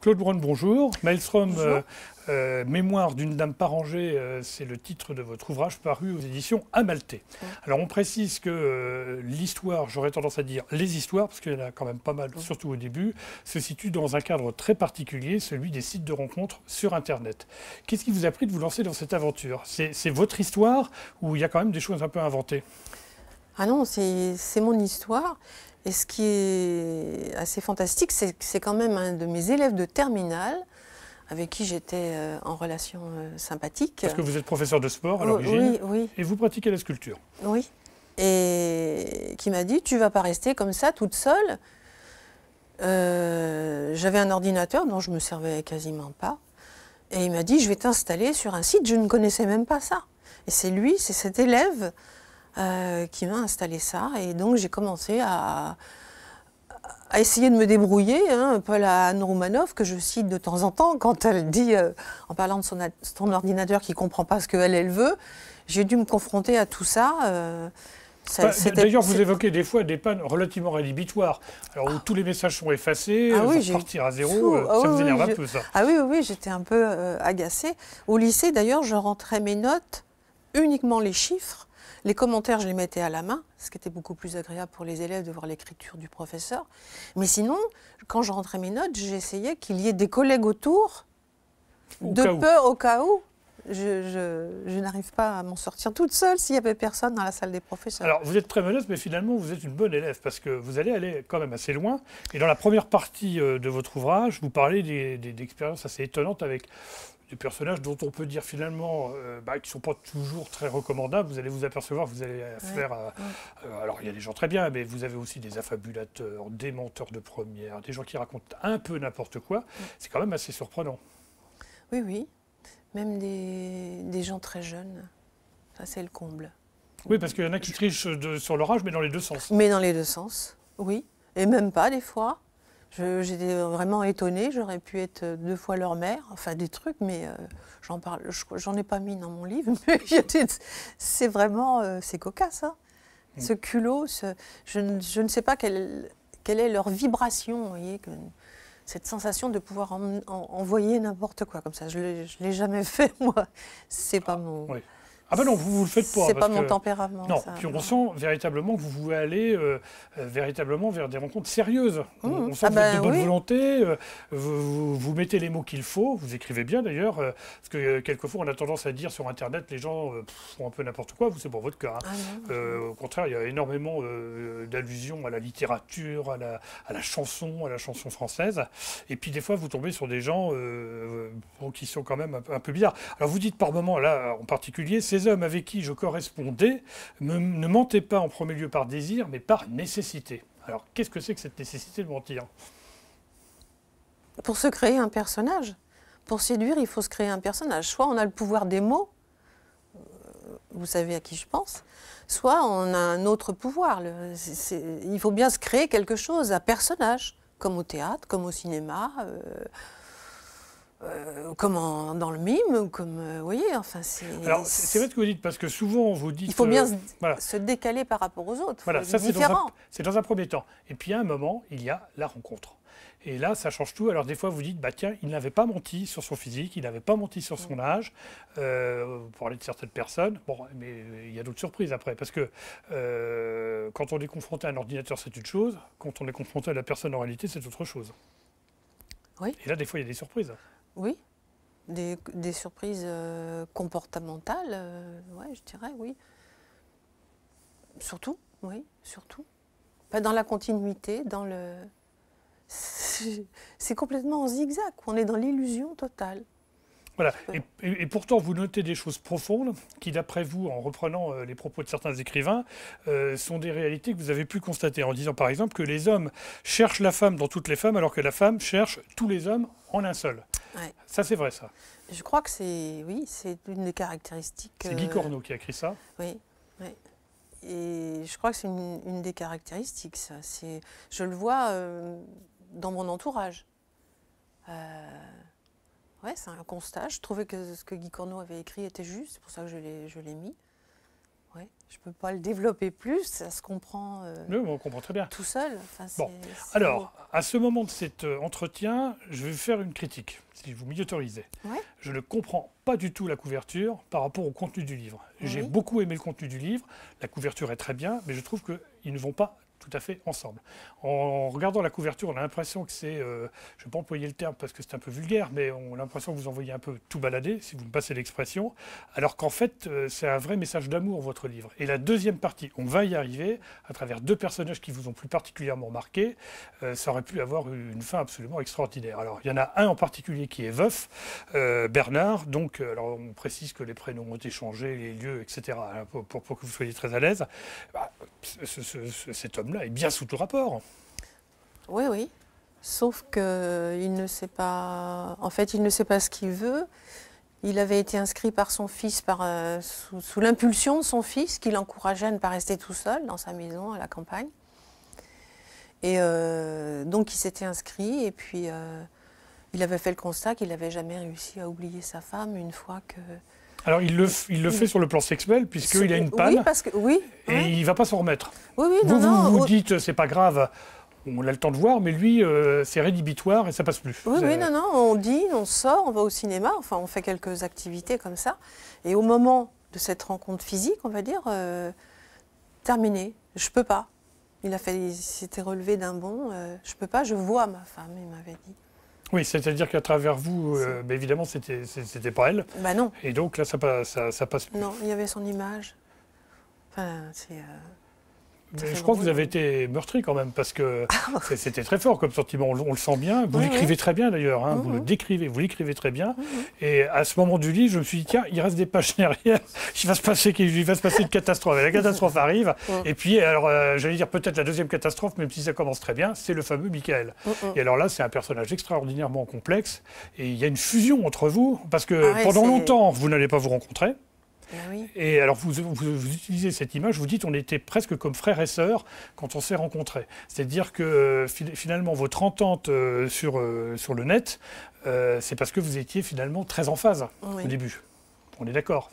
Claude Braun, bonjour. Maelstrom, Bonjour. Mémoire d'une dame pas rangée, c'est le titre de votre ouvrage paru aux éditions Amalthée. Oui. Alors on précise que l'histoire, j'aurais tendance à dire les histoires, parce qu'il y en a quand même pas mal, surtout au début, se situe dans un cadre très particulier, celui des sites de rencontres sur Internet. Qu'est-ce qui vous a pris de vous lancer dans cette aventure? C'est votre histoire ou il y a quand même des choses un peu inventées? Ah non, c'est mon histoire. Et ce qui est assez fantastique, c'est que c'est quand même un de mes élèves de terminale avec qui j'étais en relation sympathique. Parce que vous êtes professeur de sport à Oui, l'origine, oui, et vous pratiquez la sculpture. oui. Et qui m'a dit, tu ne vas pas rester comme ça, toute seule. J'avais un ordinateur dont je ne me servais quasiment pas. Et il m'a dit, je vais t'installer sur un site, je ne connaissais même pas ça. Et c'est lui, c'est cet élève qui m'a installé ça. Et donc j'ai commencé à essayer de me débrouiller, un peu la Anne Roumanoff, que je cite de temps en temps, quand elle dit, en parlant de son ordinateur qui ne comprend pas ce qu'elle veut, j'ai dû me confronter à tout ça. D'ailleurs, vous évoquez des fois des pannes relativement rédhibitoires, alors où tous les messages sont effacés, vous repartir à zéro, ça vous énerve un peu, ça. Ah oui, oui, j'étais un peu agacée. Au lycée, d'ailleurs, je rentrais mes notes, uniquement les chiffres. Les commentaires, je les mettais à la main, ce qui était beaucoup plus agréable pour les élèves de voir l'écriture du professeur. Mais sinon, quand je rentrais mes notes, j'essayais qu'il y ait des collègues autour, de peur au cas où. Je n'arrive pas à m'en sortir toute seule s'il n'y avait personne dans la salle des professeurs. Alors, vous êtes très modeste, mais finalement, vous êtes une bonne élève, parce que vous allez aller quand même assez loin. Et dans la première partie de votre ouvrage, vous parlez d'expériences assez étonnantes avec des personnages dont on peut dire finalement qui ne sont pas toujours très recommandables. Vous allez vous apercevoir, vous allez faire... alors, il y a des gens très bien, mais vous avez aussi des affabulateurs, des menteurs de première, des gens qui racontent un peu n'importe quoi. C'est quand même assez surprenant. Oui, oui. Même des gens très jeunes. Ça, c'est le comble. Oui, parce qu'il y en a qui trichent sur leur âge, mais dans les deux sens. Mais dans les deux sens, oui. Et même pas, des fois. J'étais vraiment étonnée. J'aurais pu être 2 fois leur mère. Enfin, des trucs, mais j'en parle. J'en ai pas mis dans mon livre. Mais c'est vraiment... c'est cocasse, hein. Ce culot, je ne sais pas quelle est leur vibration, vous voyez, cette sensation de pouvoir envoyer n'importe quoi comme ça. Je ne l'ai jamais fait, moi. C'est pas mon... Oui. Ah ben non, vous ne le faites pas. C'est pas mon tempérament. Non, ça, puis on sent véritablement que vous voulez aller véritablement vers des rencontres sérieuses. On sent que vous êtes de bonne volonté, vous mettez les mots qu'il faut, vous écrivez bien d'ailleurs, parce que quelquefois on a tendance à dire sur Internet, les gens font un peu n'importe quoi, vous c'est pour votre cas. Hein. Au contraire, il y a énormément d'allusions à la littérature, à la chanson française. Et puis des fois, vous tombez sur des gens qui sont quand même un peu bizarres. Alors vous dites par moments, là en particulier, ces hommes avec qui je correspondais ne mentaient pas en premier lieu par désir, mais par nécessité. Alors, qu'est-ce que c'est que cette nécessité de mentir? Pour se créer un personnage. Pour séduire, il faut se créer un personnage. Soit on a le pouvoir des mots, vous savez à qui je pense, soit on a un autre pouvoir. Il faut bien se créer quelque chose, un personnage, comme au théâtre, comme au cinéma, comme dans le mime, comme, vous voyez, enfin c'est... Alors, c'est vrai ce que vous dites, parce que souvent, vous dites... Il faut bien se décaler par rapport aux autres. Voilà, ça c'est dans un premier temps. Et puis à un moment, il y a la rencontre. Et là, ça change tout. Alors des fois, vous dites, bah tiens, il n'avait pas menti sur son physique, il n'avait pas menti sur son âge, pour parler de certaines personnes. Bon, mais il y a d'autres surprises après, parce que quand on est confronté à un ordinateur, c'est une chose. Quand on est confronté à la personne en réalité, c'est autre chose. Oui. Et là, des fois, il y a des surprises. Oui, des surprises comportementales, ouais, je dirais, oui. Surtout, oui, surtout. Pas dans la continuité, dans le... C'est complètement en zigzag, on est dans l'illusion totale. Voilà, et pourtant vous notez des choses profondes qui, d'après vous, en reprenant les propos de certains écrivains, sont des réalités que vous avez pu constater, en disant par exemple que les hommes cherchent la femme dans toutes les femmes, alors que la femme cherche tous les hommes en un seul. Ouais. Ça, c'est vrai, ça. Je crois que c'est, oui, c'est une des caractéristiques... C'est Guy Corneau qui a écrit ça. Oui, oui. Et je crois que c'est une des caractéristiques, ça. Je le vois dans mon entourage. Ouais, c'est un constat. Je trouvais que ce que Guy Corneau avait écrit était juste, c'est pour ça que je l'ai mis. Ouais. Je ne peux pas le développer plus, ça se comprend Oui, on comprend très bien. tout seul. Enfin, bon, alors, à ce moment de cet entretien, je vais vous faire une critique, si vous m'y autorisez. Ouais. Je ne comprends pas du tout la couverture par rapport au contenu du livre. Oui. J'ai beaucoup aimé le contenu du livre, la couverture est très bien, mais je trouve qu'ils ne vont pas tout à fait ensemble. En regardant la couverture, on a l'impression que c'est, je ne vais pas employer le terme parce que c'est un peu vulgaire, mais on a l'impression que vous envoyez un peu tout balader, si vous me passez l'expression, alors qu'en fait, c'est un vrai message d'amour, votre livre. Et la deuxième partie, on va y arriver, à travers deux personnages qui vous ont plus particulièrement marqué, ça aurait pu avoir une fin absolument extraordinaire. Alors, il y en a un en particulier qui est veuf, Bernard, donc, alors on précise que les prénoms ont été changés, les lieux, etc., hein, pour que vous soyez très à l'aise. Bah, cet homme-là est bien sous tout rapport. Oui, oui. Sauf qu'il ne sait pas. En fait, il ne sait pas ce qu'il veut. Il avait été inscrit par son fils, sous l'impulsion de son fils, qui l'encourageait à ne pas rester tout seul dans sa maison à la campagne. Et donc, il s'était inscrit. Et puis, il avait fait le constat qu'il n'avait jamais réussi à oublier sa femme une fois que. Alors, il le fait sur le plan sexuel, puisqu'il a une panne, et il ne va pas s'en remettre. Oui, vous dites, c'est pas grave, on a le temps de voir, mais lui, c'est rédhibitoire et ça passe plus. Oui, non, on dit, on sort, on va au cinéma, enfin, on fait quelques activités comme ça. Et au moment de cette rencontre physique, on va dire, terminé, je peux pas. Il s'était relevé d'un bond, je peux pas, je vois ma femme, il m'avait dit. Oui, c'est-à-dire qu'à travers vous, évidemment, c'était pas elle. Bah non. Et donc là, ça passe plus. Non, il y avait son image. Enfin, je crois que vous avez été meurtri quand même, parce que c'était très fort comme sentiment, on le sent bien. Vous l'écrivez très bien d'ailleurs, hein, vous le décrivez, vous l'écrivez très bien. Et à ce moment du livre, je me suis dit, tiens, il reste des pages derrière, il va se passer une catastrophe. Et la catastrophe arrive, et puis, alors, j'allais dire peut-être la deuxième catastrophe, même si ça commence très bien, c'est le fameux Michael. Et alors là, c'est un personnage extraordinairement complexe, et il y a une fusion entre vous, parce que pendant longtemps, vous n'allez pas vous rencontrer. Oui. Et alors, vous utilisez cette image, vous dites on était presque comme frères et sœurs quand on s'est rencontrés. C'est-à-dire que finalement, votre entente sur le net, c'est parce que vous étiez finalement très en phase au début. On est d'accord.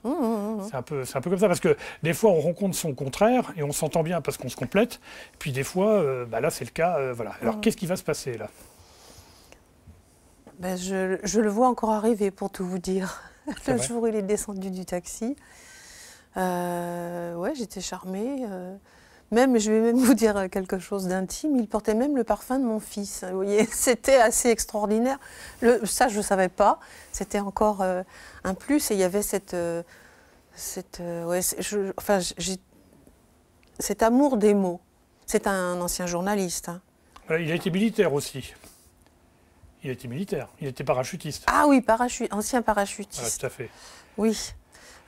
C'est un peu comme ça, parce que des fois, on rencontre son contraire et on s'entend bien parce qu'on se complète. Puis des fois, là, c'est le cas. Voilà. Alors, qu'est-ce qui va se passer là ? Ben, je le vois encore arriver, pour tout vous dire. Le jour où il est descendu du taxi, j'étais charmée. Je vais même vous dire quelque chose d'intime, il portait même le parfum de mon fils. Vous voyez, c'était assez extraordinaire. Ça, je ne savais pas. C'était encore un plus. Et il y avait cet amour des mots. C'est un ancien journaliste. Hein. Il a été militaire aussi. Il était parachutiste. Ah oui, ancien parachutiste. Voilà, tout à fait. Oui.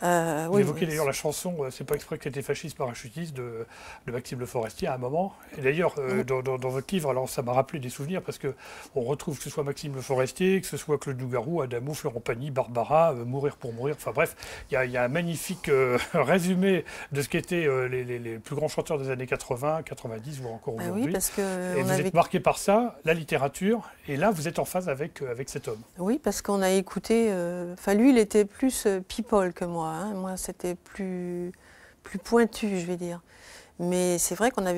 Vous évoquez d'ailleurs la chanson « C'est pas exprès que t'étais fasciste parachutiste » de Maxime Le Forestier à un moment. Et d'ailleurs, dans votre livre, alors ça m'a rappelé des souvenirs parce qu'on retrouve que ce soit Maxime Le Forestier, que ce soit Claude Nougaro, Adamo, Florent Pagny, Barbara, Mourir pour mourir. Enfin bref, il y a un magnifique résumé de ce qu'étaient les plus grands chanteurs des années 80, 90, voire encore aujourd'hui. Oui, parce que et vous êtes marqué par ça, la littérature, et là vous êtes en phase avec cet homme. Oui, parce qu'on a écouté... lui, il était plus people que moi. Hein. Moi, c'était plus pointu, je vais dire. Mais c'est vrai qu'on a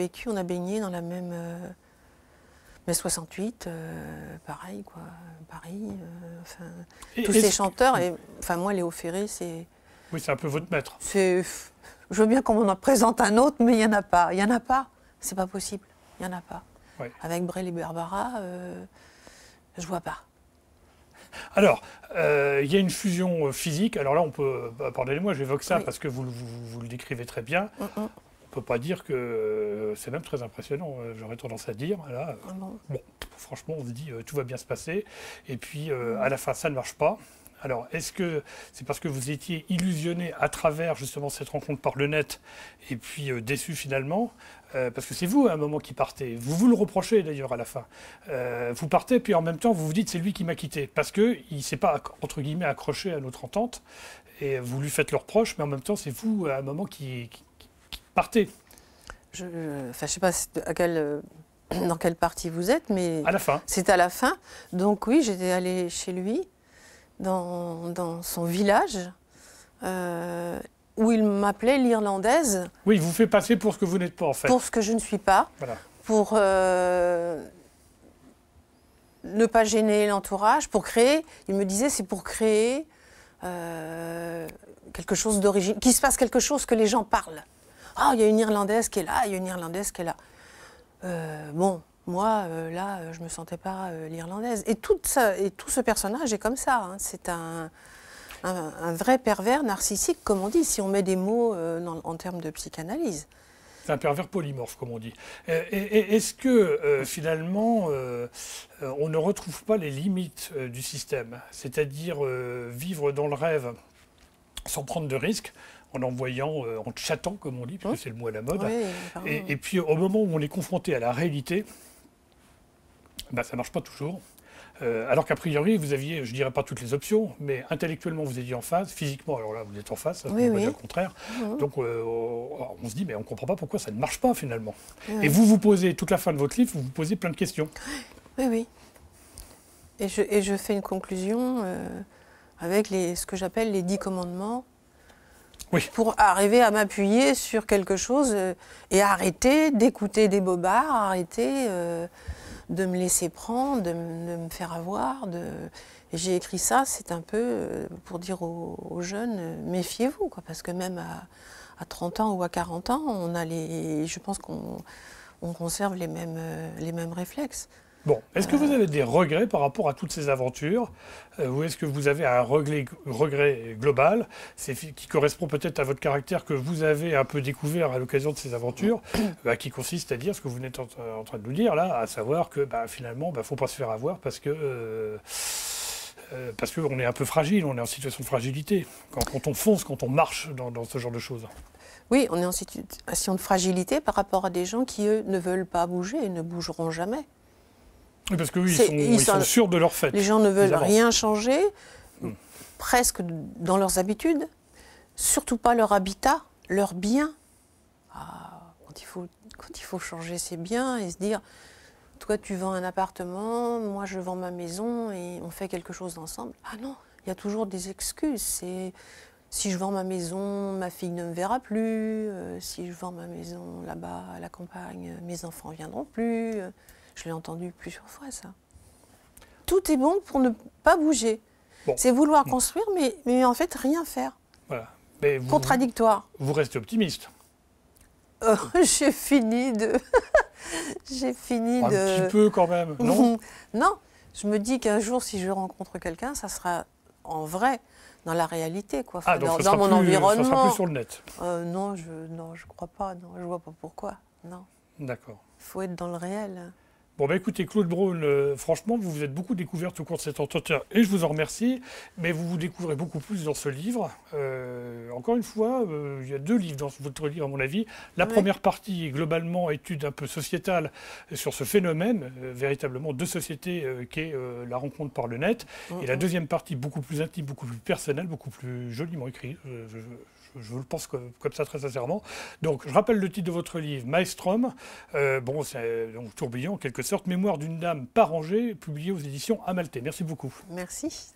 baigné dans la même... mai 68, pareil, quoi. Paris, tous ces chanteurs. Et, moi, Léo Ferré, c'est... Oui, c'est un peu votre maître. Je veux bien qu'on m'en présente un autre, mais il n'y en a pas. Il n'y en a pas. C'est pas possible. Il n'y en a pas. Oui. Avec Brel et Barbara, je vois pas. Alors, il y a une fusion physique. Alors là, on peut, pardonnez-moi, j'évoque ça parce que vous le décrivez très bien. On ne peut pas dire que c'est même très impressionnant, j'aurais tendance à dire. Là, bon, franchement, on se dit tout va bien se passer. Et puis, à la fin, ça ne marche pas. Alors, est-ce que c'est parce que vous étiez illusionné à travers justement cette rencontre par le net et puis déçu finalement parce que c'est vous à un moment qui partez. Vous le reprochez d'ailleurs à la fin. Vous partez puis en même temps vous vous dites c'est lui qui m'a quitté parce qu'il ne s'est pas entre guillemets accroché à notre entente et vous lui faites le reproche mais en même temps c'est vous à un moment qui partez. Je ne sais pas dans quelle partie vous êtes mais à la fin. C'est à la fin. Donc oui, j'étais allée chez lui. Dans son village, où il m'appelait l'Irlandaise. Oui, il vous fait passer pour ce que vous n'êtes pas, en fait. Pour ce que je ne suis pas. Voilà. Pour ne pas gêner l'entourage, pour créer. Il me disait, c'est pour créer quelque chose d'original, qu'il se passe quelque chose, que les gens parlent. Ah, il y a une Irlandaise qui est là, il y a une Irlandaise qui est là. Bon, moi, là, je ne me sentais pas l'Irlandaise. Et tout ce personnage est comme ça. Hein. C'est un vrai pervers narcissique, comme on dit, si on met des mots en termes de psychanalyse. C'est un pervers polymorphe, comme on dit. Est-ce que, finalement, on ne retrouve pas les limites du système? C'est-à-dire vivre dans le rêve sans prendre de risques, en envoyant, en chattant, comme on dit, parce que c'est le mot à la mode. Oui, et puis, au moment où on est confronté à la réalité, ben, ça ne marche pas toujours. Alors qu'a priori, vous aviez, je ne dirais pas toutes les options, mais intellectuellement, vous étiez en phase, physiquement, alors là, vous êtes en phase, on va dire le contraire. Donc, on se dit, mais on ne comprend pas pourquoi ça ne marche pas, finalement. Et vous posez, toute la fin de votre livre, vous vous posez plein de questions. Oui, oui. Et je fais une conclusion avec ce que j'appelle les 10 commandements, pour arriver à m'appuyer sur quelque chose et arrêter d'écouter des bobards, arrêter de me laisser prendre, de me faire avoir. Et j'ai écrit ça, c'est un peu pour dire aux jeunes, méfiez-vous, quoi, parce que même à 30 ans ou à 40 ans, je pense qu'on conserve les mêmes réflexes. Bon, est-ce que vous avez des regrets par rapport à toutes ces aventures ou est-ce que vous avez un regret global qui correspond peut-être à votre caractère que vous avez un peu découvert à l'occasion de ces aventures, qui consiste à dire ce que vous êtes en train de nous dire là, à savoir que finalement, il ne faut pas se faire avoir parce qu'on est un peu fragile, on est en situation de fragilité, quand on fonce, quand on marche dans ce genre de choses. Oui, on est en situation de fragilité par rapport à des gens qui, eux, ne veulent pas bouger et ne bougeront jamais. Oui, parce qu'eux, ils sont sûrs de leur fait. Les gens ne veulent rien changer, presque dans leurs habitudes, surtout pas leur habitat, leurs biens. Quand il faut changer ses biens et se dire, toi tu vends un appartement, moi je vends ma maison et on fait quelque chose ensemble. Ah non, il y a toujours des excuses. Si je vends ma maison, ma fille ne me verra plus. Si je vends ma maison là-bas à la campagne, mes enfants ne viendront plus. Je l'ai entendu plusieurs fois, ça. Tout est bon pour ne pas bouger. Bon. C'est vouloir construire, mais en fait, rien faire. Voilà. Mais contradictoire. Vous restez optimiste. J'ai fini de... Un petit peu, quand même, non? Non. Je me dis qu'un jour, si je rencontre quelqu'un, ça sera en vrai, dans la réalité, quoi. Enfin, donc dans mon environnement. Ça sera plus sur le net. Non, je crois pas. Non, je vois pas pourquoi. Non. D'accord. Il faut être dans le réel. Bon, écoutez, Claude Braun, franchement, vous vous êtes beaucoup découverte au cours de cet entretien et je vous en remercie, mais vous vous découvrez beaucoup plus dans ce livre. Encore une fois, il y a 2 livres dans votre livre, à mon avis. La première partie est globalement étude un peu sociétale sur ce phénomène, véritablement de société qu'est la rencontre par le net. Et la deuxième partie, beaucoup plus intime, beaucoup plus personnelle, beaucoup plus joliment écrite. Je le pense comme ça très sincèrement. Donc, je rappelle le titre de votre livre, Maelstrom. C'est donc tourbillon en quelque sorte, Mémoire d'une dame pas rangée, publié aux éditions Amalthée. Merci beaucoup. Merci.